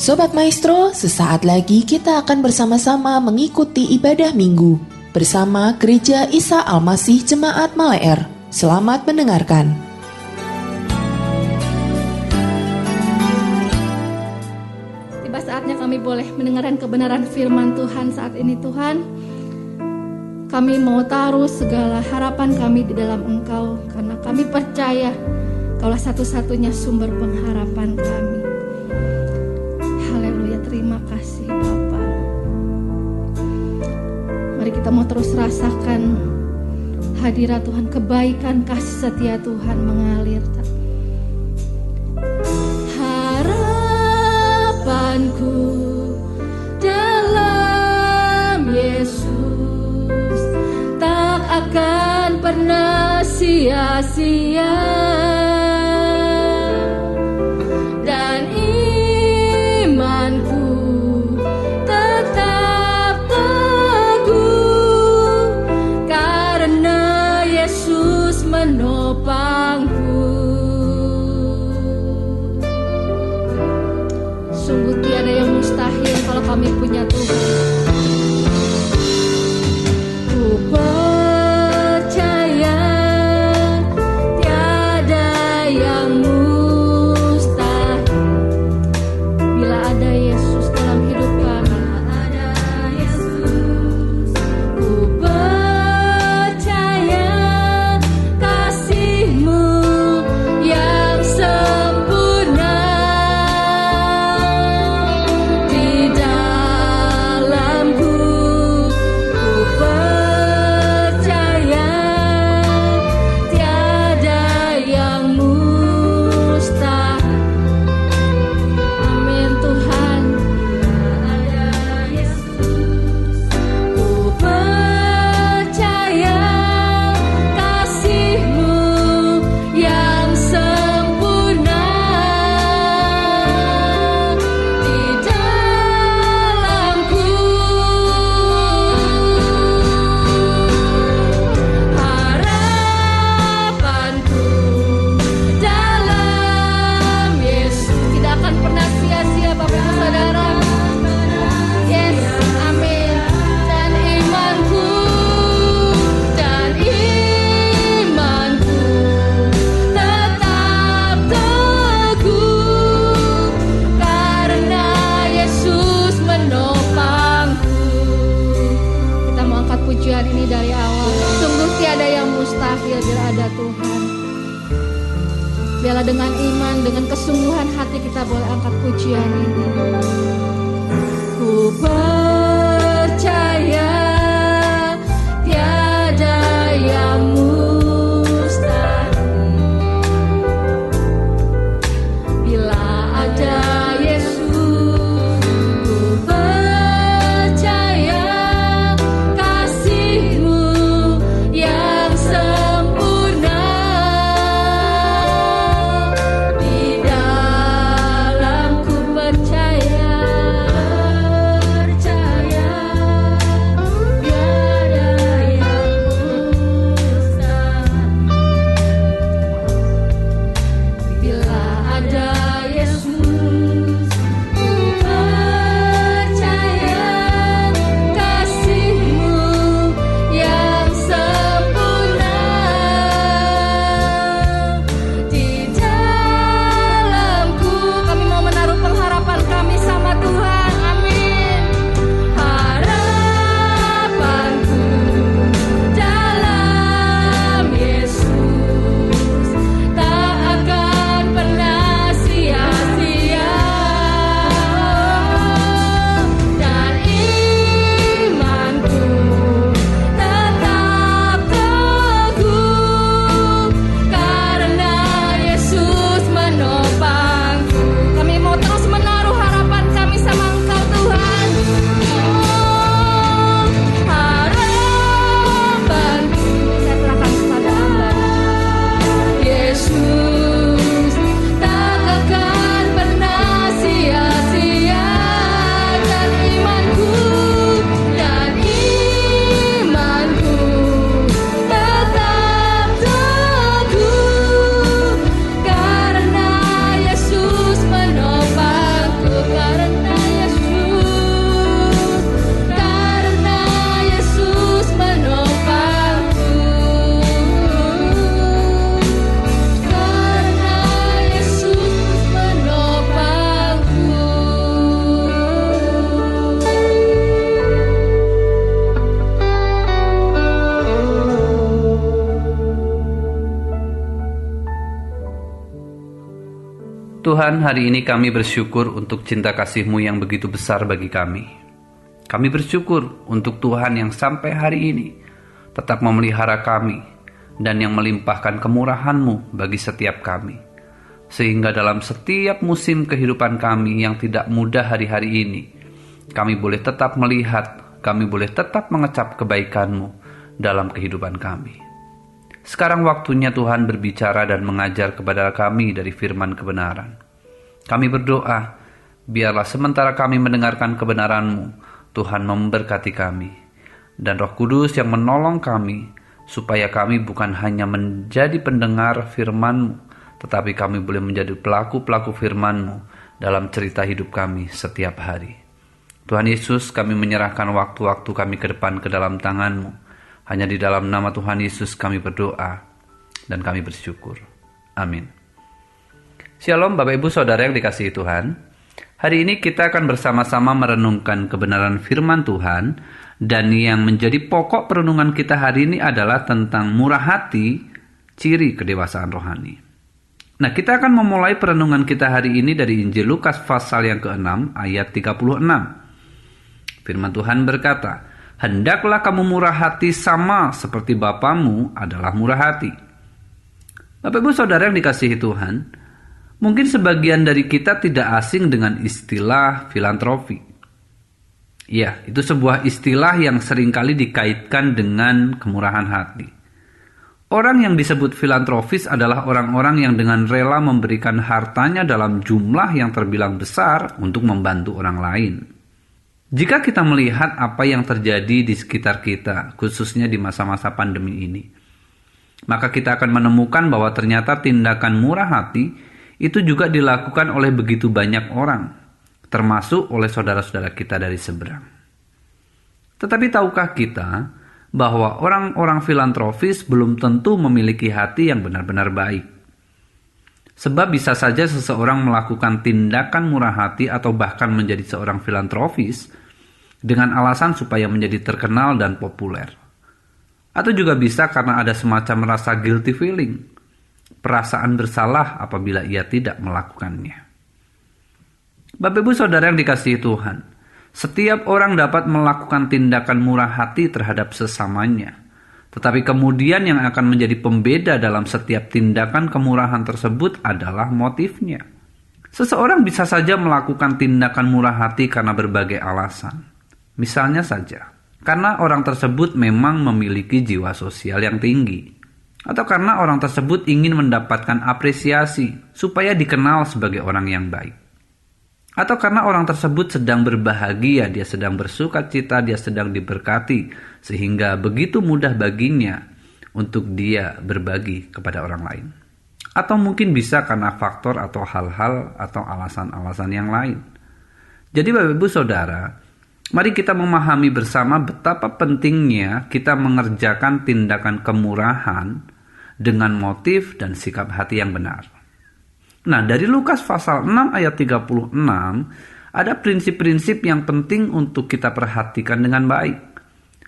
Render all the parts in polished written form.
Sobat Maestro, sesaat lagi kita akan bersama-sama mengikuti ibadah minggu bersama Gereja Isa Al-Masih Jemaat Maleer. Selamat mendengarkan. Tiba saatnya kami boleh mendengarkan kebenaran firman Tuhan saat ini. Tuhan, kami mau taruh segala harapan kami di dalam Engkau, karena kami percaya Kaulah satu-satunya sumber pengharapan kami. Haleluya, terima kasih Bapa. Mari kita mau terus rasakan hadirat Tuhan, kebaikan kasih setia Tuhan mengalir. Harapanku dalam Yesus tak akan pernah sia-sia. Kami punya Tuhan. Ku percaya tiada yang mustahil bila ada Yesus dalam hidup kami. Ada Yesus. Ku percaya kasih-Mu yang sempurna. Biarlah dengan iman, dengan kesungguhan hati kita boleh angkat pujian ini. Ku percaya tiada yang mustahil bila ada Yesus. Ku percaya kasih-Mu yang sempurna. Percaya Tuhan, hari ini kami bersyukur untuk cinta kasih-Mu yang begitu besar bagi kami. Kami bersyukur untuk Tuhan yang sampai hari ini tetap memelihara kami dan yang melimpahkan kemurahan-Mu bagi setiap kami. Sehingga dalam setiap musim kehidupan kami yang tidak mudah hari-hari ini, kami boleh tetap melihat, kami boleh tetap mengecap kebaikan-Mu dalam kehidupan kami. Sekarang waktunya Tuhan berbicara dan mengajar kepada kami dari firman kebenaran. Kami berdoa, biarlah sementara kami mendengarkan kebenaran-Mu, Tuhan memberkati kami. Dan Roh Kudus yang menolong kami, supaya kami bukan hanya menjadi pendengar firman-Mu, tetapi kami boleh menjadi pelaku-pelaku firman-Mu dalam cerita hidup kami setiap hari. Tuhan Yesus, kami menyerahkan waktu-waktu kami ke depan ke dalam tangan-Mu. Hanya di dalam nama Tuhan Yesus kami berdoa dan kami bersyukur. Amin. Shalom Bapak Ibu Saudara yang dikasihi Tuhan. Hari ini kita akan bersama-sama merenungkan kebenaran firman Tuhan. Dan yang menjadi pokok perenungan kita hari ini adalah tentang murah hati, ciri kedewasaan rohani. Nah, kita akan memulai perenungan kita hari ini dari Injil Lukas pasal yang ke-6 ayat 36. Firman Tuhan berkata, "Hendaklah kamu murah hati sama seperti Bapamu adalah murah hati." Bapak Ibu Saudara yang dikasihi Tuhan, mungkin sebagian dari kita tidak asing dengan istilah filantropi. Ya, itu sebuah istilah yang seringkali dikaitkan dengan kemurahan hati. Orang yang disebut filantropis adalah orang-orang yang dengan rela memberikan hartanya dalam jumlah yang terbilang besar untuk membantu orang lain. Jika kita melihat apa yang terjadi di sekitar kita, khususnya di masa-masa pandemi ini, maka kita akan menemukan bahwa ternyata tindakan murah hati itu juga dilakukan oleh begitu banyak orang, termasuk oleh saudara-saudara kita dari seberang. Tetapi tahukah kita bahwa orang-orang filantropis belum tentu memiliki hati yang benar-benar baik? Sebab bisa saja seseorang melakukan tindakan murah hati atau bahkan menjadi seorang filantropis dengan alasan supaya menjadi terkenal dan populer. Atau juga bisa karena ada semacam rasa guilty feeling, perasaan bersalah apabila ia tidak melakukannya. Bapak Ibu Saudara yang dikasihi Tuhan, setiap orang dapat melakukan tindakan murah hati terhadap sesamanya. Tetapi kemudian yang akan menjadi pembeda dalam setiap tindakan kemurahan tersebut adalah motifnya. Seseorang bisa saja melakukan tindakan murah hati karena berbagai alasan. Misalnya saja, karena orang tersebut memang memiliki jiwa sosial yang tinggi. Atau karena orang tersebut ingin mendapatkan apresiasi supaya dikenal sebagai orang yang baik. Atau karena orang tersebut sedang berbahagia, dia sedang bersuka cita, dia sedang diberkati, sehingga begitu mudah baginya untuk dia berbagi kepada orang lain. Atau mungkin bisa karena faktor atau hal-hal atau alasan-alasan yang lain. Jadi Bapak Ibu Saudara, mari kita memahami bersama betapa pentingnya kita mengerjakan tindakan kemurahan dengan motif dan sikap hati yang benar. Nah, dari Lukas pasal 6 ayat 36, ada prinsip-prinsip yang penting untuk kita perhatikan dengan baik.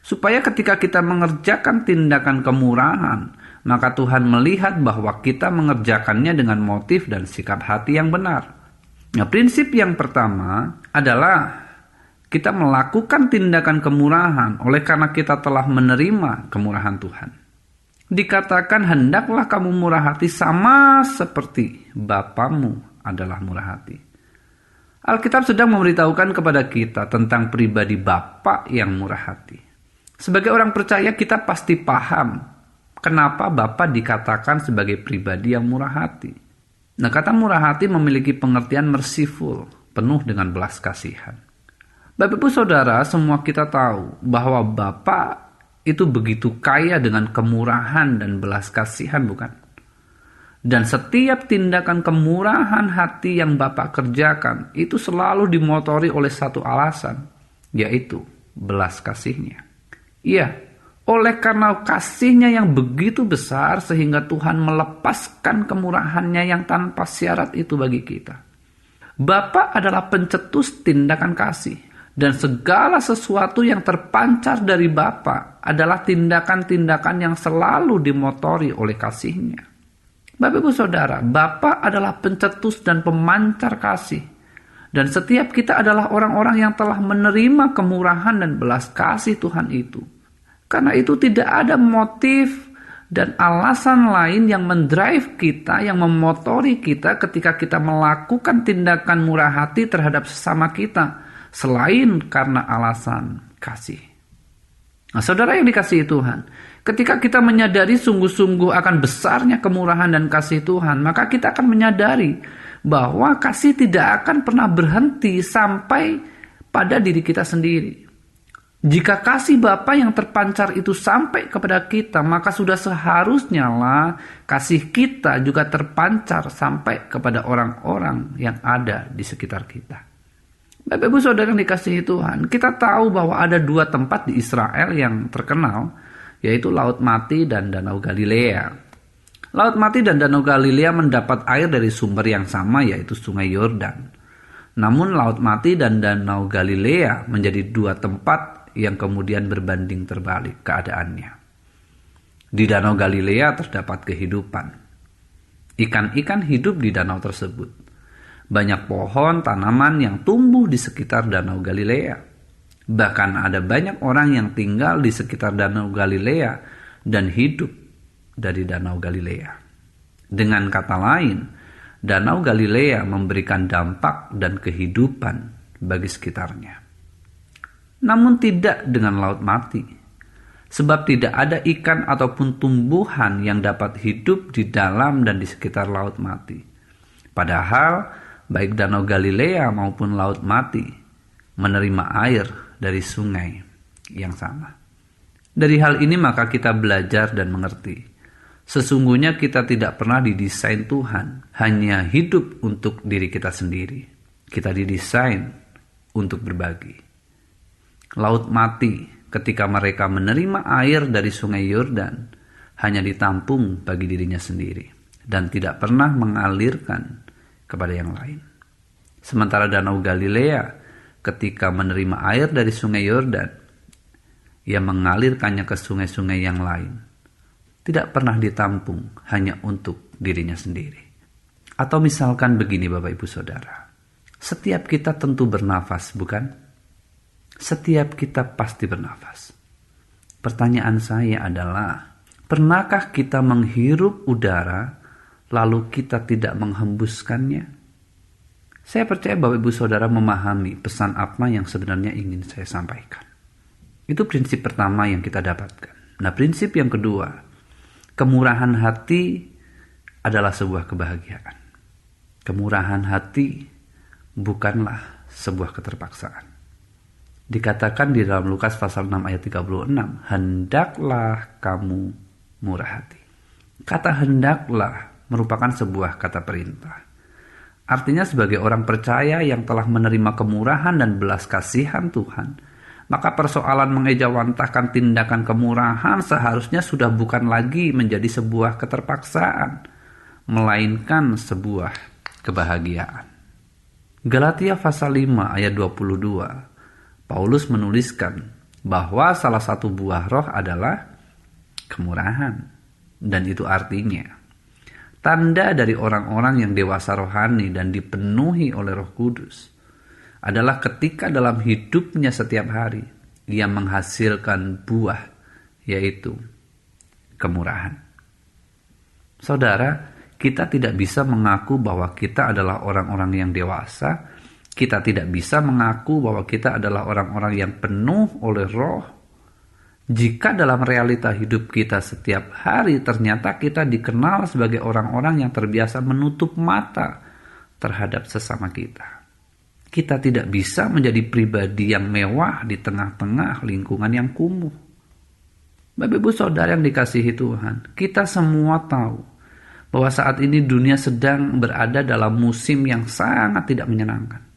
Supaya ketika kita mengerjakan tindakan kemurahan, maka Tuhan melihat bahwa kita mengerjakannya dengan motif dan sikap hati yang benar. Nah, prinsip yang pertama adalah kita melakukan tindakan kemurahan oleh karena kita telah menerima kemurahan Tuhan. Dikatakan hendaklah kamu murah hati sama seperti Bapamu adalah murah hati. Alkitab sedang memberitahukan kepada kita tentang pribadi Bapa yang murah hati. Sebagai orang percaya kita pasti paham kenapa Bapa dikatakan sebagai pribadi yang murah hati. Nah, kata murah hati memiliki pengertian merciful, penuh dengan belas kasihan. Bapak Ibu Saudara, semua kita tahu bahwa Bapa itu begitu kaya dengan kemurahan dan belas kasihan, bukan? Dan setiap tindakan kemurahan hati yang Bapak kerjakan itu selalu dimotori oleh satu alasan, yaitu belas kasihnya. Iya, oleh karena kasihnya yang begitu besar sehingga Tuhan melepaskan kemurahannya yang tanpa syarat itu bagi kita. Bapa adalah pencetus tindakan kasih. Dan segala sesuatu yang terpancar dari Bapa adalah tindakan-tindakan yang selalu dimotori oleh kasihnya. Bapak Ibu Saudara, Bapa adalah pencetus dan pemancar kasih. Dan setiap kita adalah orang-orang yang telah menerima kemurahan dan belas kasih Tuhan itu. Karena itu tidak ada motif dan alasan lain yang mendrive kita, yang memotori kita ketika kita melakukan tindakan murah hati terhadap sesama kita, selain karena alasan kasih. Nah, saudara yang dikasihi Tuhan, ketika kita menyadari sungguh-sungguh akan besarnya kemurahan dan kasih Tuhan, maka kita akan menyadari bahwa kasih tidak akan pernah berhenti sampai pada diri kita sendiri. Jika kasih Bapa yang terpancar itu sampai kepada kita, maka sudah seharusnya lah kasih kita juga terpancar sampai kepada orang-orang yang ada di sekitar kita. Bapak Ibu Saudara yang dikasihi Tuhan, kita tahu bahwa ada 2 tempat di Israel yang terkenal, yaitu Laut Mati dan Danau Galilea. Laut Mati dan Danau Galilea mendapat air dari sumber yang sama, yaitu Sungai Yordan. Namun Laut Mati dan Danau Galilea menjadi 2 tempat yang kemudian berbanding terbalik keadaannya. Di Danau Galilea terdapat kehidupan. Ikan-ikan hidup di danau tersebut. Banyak pohon, tanaman yang tumbuh di sekitar Danau Galilea. Bahkan ada banyak orang yang tinggal di sekitar Danau Galilea dan hidup dari Danau Galilea. Dengan kata lain, Danau Galilea memberikan dampak dan kehidupan bagi sekitarnya. Namun tidak dengan Laut Mati, sebab tidak ada ikan ataupun tumbuhan yang dapat hidup di dalam dan di sekitar Laut Mati. Padahal baik Danau Galilea maupun Laut Mati menerima air dari sungai yang sama. Dari hal ini maka kita belajar dan mengerti, sesungguhnya kita tidak pernah didesain Tuhan hanya hidup untuk diri kita sendiri. Kita didesain untuk berbagi. Laut Mati ketika mereka menerima air dari Sungai Yordan hanya ditampung bagi dirinya sendiri dan tidak pernah mengalirkan kepada yang lain. Sementara Danau Galilea ketika menerima air dari Sungai Yordan, ia mengalirkannya ke sungai-sungai yang lain. Tidak pernah ditampung hanya untuk dirinya sendiri. Atau misalkan begini Bapak Ibu Saudara, setiap kita tentu bernafas, bukan? Setiap kita pasti bernafas. Pertanyaan saya adalah, pernahkah kita menghirup udara lalu kita tidak menghembuskannya? Saya percaya Bapak Ibu Saudara memahami pesan apa yang sebenarnya ingin saya sampaikan. Itu prinsip pertama yang kita dapatkan. Nah, prinsip yang kedua, kemurahan hati adalah sebuah kebahagiaan. Kemurahan hati bukanlah sebuah keterpaksaan. Dikatakan di dalam Lukas pasal 6 ayat 36, hendaklah kamu murah hati. Kata hendaklah merupakan sebuah kata perintah. Artinya sebagai orang percaya yang telah menerima kemurahan dan belas kasihan Tuhan, maka persoalan mengejawantahkan tindakan kemurahan seharusnya sudah bukan lagi menjadi sebuah keterpaksaan, melainkan sebuah kebahagiaan. Galatia pasal 5 ayat 22, Paulus menuliskan bahwa salah satu buah roh adalah kemurahan. Dan itu artinya, tanda dari orang-orang yang dewasa rohani dan dipenuhi oleh Roh Kudus adalah ketika dalam hidupnya setiap hari, ia menghasilkan buah, yaitu kemurahan. Saudara, kita tidak bisa mengaku bahwa kita adalah orang-orang yang dewasa. Kita tidak bisa mengaku bahwa kita adalah orang-orang yang penuh oleh roh jika dalam realita hidup kita setiap hari ternyata kita dikenal sebagai orang-orang yang terbiasa menutup mata terhadap sesama kita. Kita tidak bisa menjadi pribadi yang mewah di tengah-tengah lingkungan yang kumuh. Bapak Ibu Saudara yang dikasihi Tuhan, kita semua tahu bahwa saat ini dunia sedang berada dalam musim yang sangat tidak menyenangkan.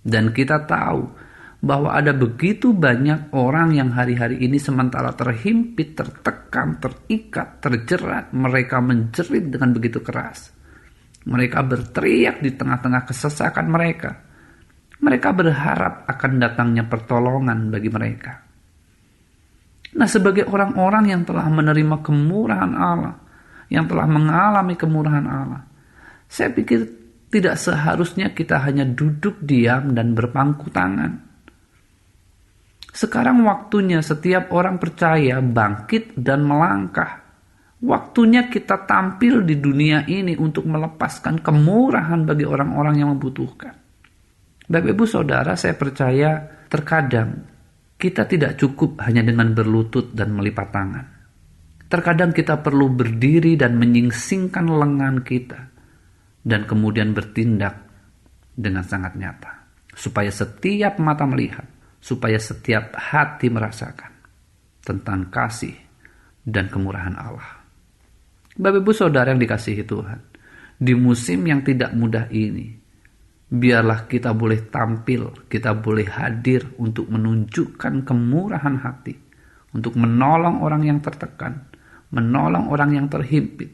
Dan kita tahu bahwa ada begitu banyak orang yang hari-hari ini sementara terhimpit, tertekan, terikat, terjerat, mereka menjerit dengan begitu keras. Mereka berteriak di tengah-tengah kesesakan mereka. Mereka berharap akan datangnya pertolongan bagi mereka. Nah, sebagai orang-orang yang telah menerima kemurahan Allah, yang telah mengalami kemurahan Allah. Saya pikir tidak seharusnya kita hanya duduk diam dan berpangku tangan. Sekarang waktunya setiap orang percaya bangkit dan melangkah. Waktunya kita tampil di dunia ini untuk melepaskan kemurahan bagi orang-orang yang membutuhkan. Bapak Ibu Saudara, saya percaya terkadang kita tidak cukup hanya dengan berlutut dan melipat tangan. Terkadang kita perlu berdiri dan menyingsingkan lengan kita dan kemudian bertindak dengan sangat nyata. Supaya setiap mata melihat, supaya setiap hati merasakan tentang kasih dan kemurahan Allah. Bapak Ibu Saudara yang dikasihi Tuhan, di musim yang tidak mudah ini, biarlah kita boleh tampil, kita boleh hadir untuk menunjukkan kemurahan hati, untuk menolong orang yang tertekan, menolong orang yang terhimpit,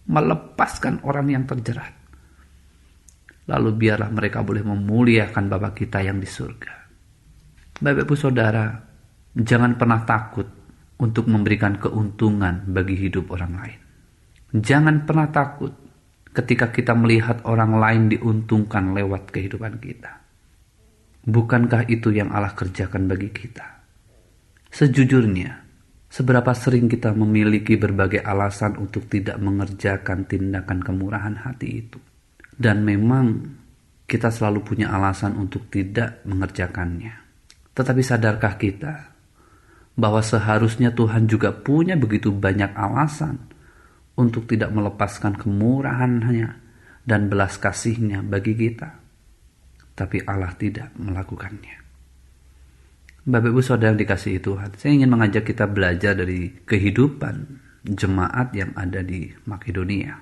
melepaskan orang yang terjerat. Lalu biarlah mereka boleh memuliakan Bapa kita yang di surga. Bapak Ibu Saudara, jangan pernah takut untuk memberikan keuntungan bagi hidup orang lain. Jangan pernah takut ketika kita melihat orang lain diuntungkan lewat kehidupan kita. Bukankah itu yang Allah kerjakan bagi kita? Sejujurnya, seberapa sering kita memiliki berbagai alasan untuk tidak mengerjakan tindakan kemurahan hati itu. Dan memang kita selalu punya alasan untuk tidak mengerjakannya. Tetapi sadarkah kita bahwa seharusnya Tuhan juga punya begitu banyak alasan untuk tidak melepaskan kemurahannya dan belas kasihnya bagi kita. Tapi Allah tidak melakukannya. Bapak Ibu Saudara yang dikasihi Tuhan, saya ingin mengajak kita belajar dari kehidupan jemaat yang ada di Makedonia.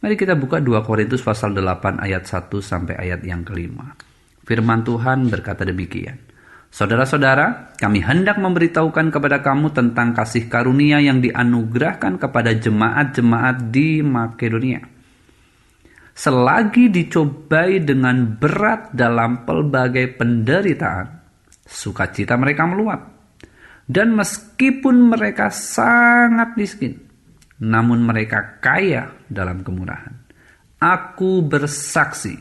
Mari kita buka 2 Korintus pasal 8 ayat 1 sampai ayat yang kelima. Firman Tuhan berkata demikian. Saudara-saudara, kami hendak memberitahukan kepada kamu tentang kasih karunia yang dianugerahkan kepada jemaat-jemaat di Makedonia. Selagi dicobai dengan berat dalam pelbagai penderitaan, sukacita mereka meluap. Dan meskipun mereka sangat miskin, namun mereka kaya dalam kemurahan. Aku bersaksi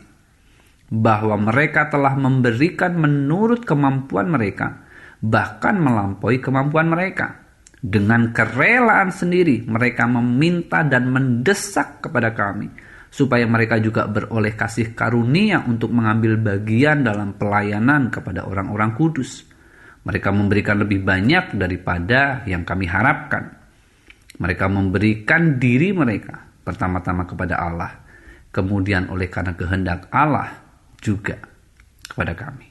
bahwa mereka telah memberikan menurut kemampuan mereka, bahkan melampaui kemampuan mereka. Dengan kerelaan sendiri mereka meminta dan mendesak kepada kami, supaya mereka juga beroleh kasih karunia untuk mengambil bagian dalam pelayanan kepada orang-orang kudus. Mereka memberikan lebih banyak daripada yang kami harapkan. Mereka memberikan diri mereka pertama-tama kepada Allah, kemudian oleh karena kehendak Allah juga kepada kami.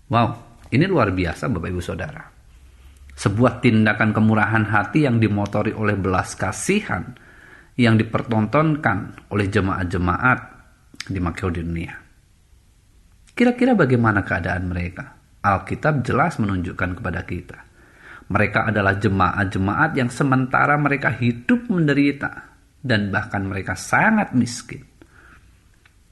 Wow, ini luar biasa Bapak Ibu Saudara. Sebuah tindakan kemurahan hati yang dimotori oleh belas kasihan yang dipertontonkan oleh jemaat-jemaat di Makedonia. Kira-kira bagaimana keadaan mereka? Alkitab jelas menunjukkan kepada kita. Mereka adalah jemaat-jemaat yang sementara mereka hidup menderita dan bahkan mereka sangat miskin.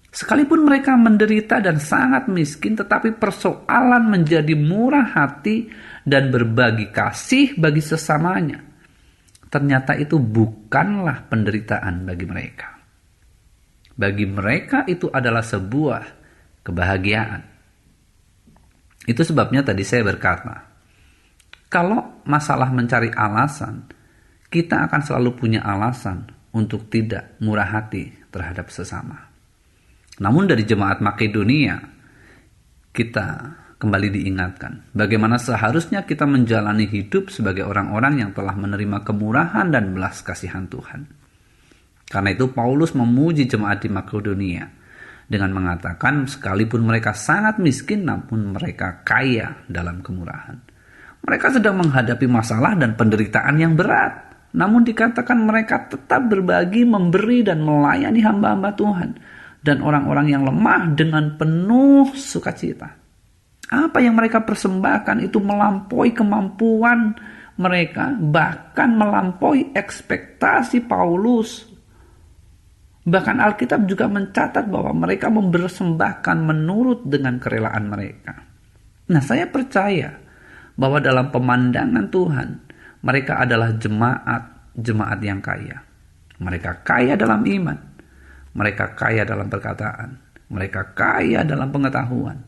Sekalipun mereka menderita dan sangat miskin, tetapi persoalan menjadi murah hati dan berbagi kasih bagi sesamanya. Ternyata itu bukanlah penderitaan bagi mereka. Bagi mereka itu adalah sebuah kebahagiaan. Itu sebabnya tadi saya berkata, kalau masalah mencari alasan, kita akan selalu punya alasan untuk tidak murah hati terhadap sesama. Namun dari jemaat Makedonia, kita kembali diingatkan bagaimana seharusnya kita menjalani hidup sebagai orang-orang yang telah menerima kemurahan dan belas kasihan Tuhan. Karena itu Paulus memuji jemaat di Makedonia dengan mengatakan sekalipun mereka sangat miskin namun mereka kaya dalam kemurahan. Mereka sedang menghadapi masalah dan penderitaan yang berat. Namun dikatakan mereka tetap berbagi, memberi dan melayani hamba-hamba Tuhan dan orang-orang yang lemah dengan penuh sukacita. Apa yang mereka persembahkan itu melampaui kemampuan mereka, bahkan melampaui ekspektasi Paulus. Bahkan Alkitab juga mencatat bahwa mereka mempersembahkan menurut dengan kerelaan mereka. Nah, saya percaya bahwa dalam pemandangan Tuhan, mereka adalah jemaat jemaat yang kaya. Mereka kaya dalam iman, mereka kaya dalam perkataan, mereka kaya dalam pengetahuan,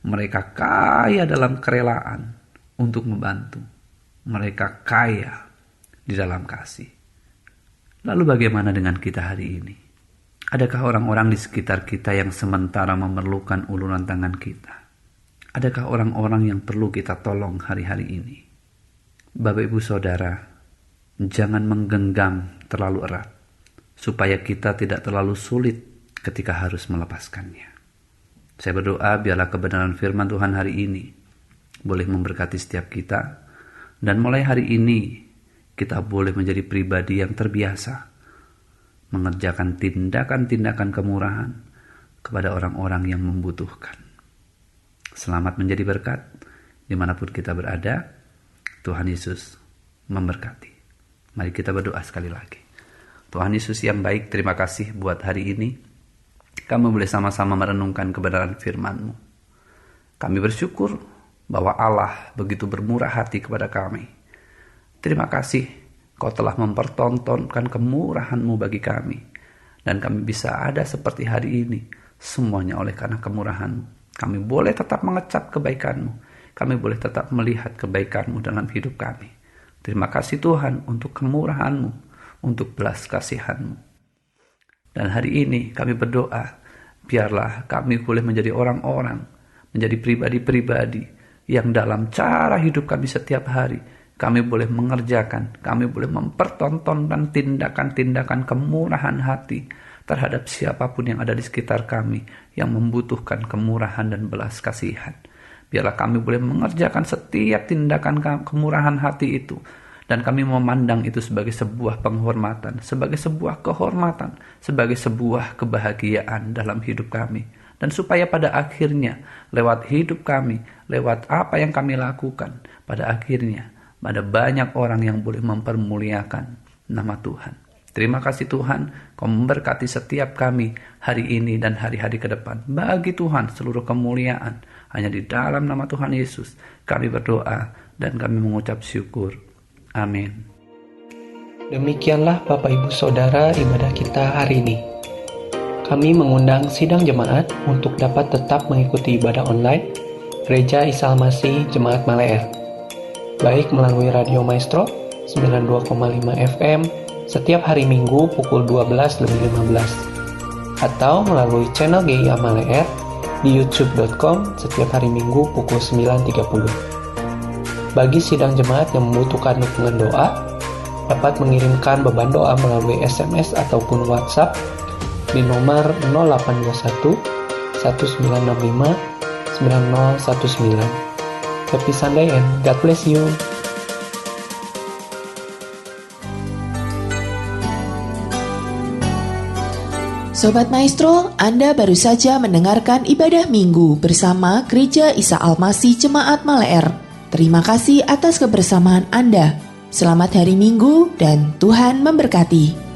mereka kaya dalam kerelaan untuk membantu, mereka kaya di dalam kasih. Lalu bagaimana dengan kita hari ini? Adakah orang-orang di sekitar kita yang sementara memerlukan uluran tangan kita? Adakah orang-orang yang perlu kita tolong hari-hari ini? Bapak Ibu Saudara, jangan menggenggam terlalu erat, supaya kita tidak terlalu sulit ketika harus melepaskannya. Saya berdoa biarlah kebenaran firman Tuhan hari ini boleh memberkati setiap kita, dan mulai hari ini kita boleh menjadi pribadi yang terbiasa mengerjakan tindakan-tindakan kemurahan kepada orang-orang yang membutuhkan. Selamat menjadi berkat dimanapun kita berada. Tuhan Yesus memberkati. Mari kita berdoa sekali lagi. Tuhan Yesus yang baik, terima kasih buat hari ini. Kami boleh sama-sama merenungkan kebenaran firman-Mu. Kami bersyukur bahwa Allah begitu bermurah hati kepada kami. Terima kasih Kau telah mempertontonkan kemurahan-Mu bagi kami. Dan kami bisa ada seperti hari ini. Semuanya oleh karena kemurahan-Mu. Kami boleh tetap mengecap kebaikan-Mu. Kami boleh tetap melihat kebaikan-Mu dalam hidup kami. Terima kasih Tuhan untuk kemurahan-Mu, untuk belas kasihan-Mu. Dan hari ini kami berdoa, biarlah kami boleh menjadi orang-orang, menjadi pribadi-pribadi yang dalam cara hidup kami setiap hari, kami boleh mengerjakan, kami boleh mempertontonkan tindakan-tindakan kemurahan hati terhadap siapapun yang ada di sekitar kami yang membutuhkan kemurahan dan belas kasihan. Biarlah kami boleh mengerjakan setiap tindakan kemurahan hati itu, dan kami memandang itu sebagai sebuah penghormatan, sebagai sebuah kehormatan, sebagai sebuah kebahagiaan dalam hidup kami. Dan supaya pada akhirnya, lewat hidup kami, lewat apa yang kami lakukan, pada akhirnya ada banyak orang yang boleh mempermuliakan nama Tuhan. Terima kasih Tuhan, Kau memberkati setiap kami hari ini dan hari-hari ke depan. Bagi Tuhan seluruh kemuliaan hanya di dalam nama Tuhan Yesus kami berdoa dan kami mengucap syukur. Amin. Demikianlah Bapak Ibu Saudara ibadah kita hari ini. Kami mengundang sidang jemaat untuk dapat tetap mengikuti ibadah online Gereja Isa Al-Masih Jemaat Maleer, baik melalui Radio Maestro 92,5 FM setiap hari Minggu pukul 12:15 atau melalui channel GIA Maleer di youtube.com setiap hari Minggu pukul 9.30. Bagi sidang jemaat yang membutuhkan dukungan doa, dapat mengirimkan beban doa melalui SMS ataupun WhatsApp di nomor 0821 1965 9019. Happy Sunday and God bless you. Sobat Maestro, Anda baru saja mendengarkan ibadah minggu bersama Gereja Isa Al-Masih Jemaat Maleer. Terima kasih atas kebersamaan Anda. Selamat hari Minggu dan Tuhan memberkati.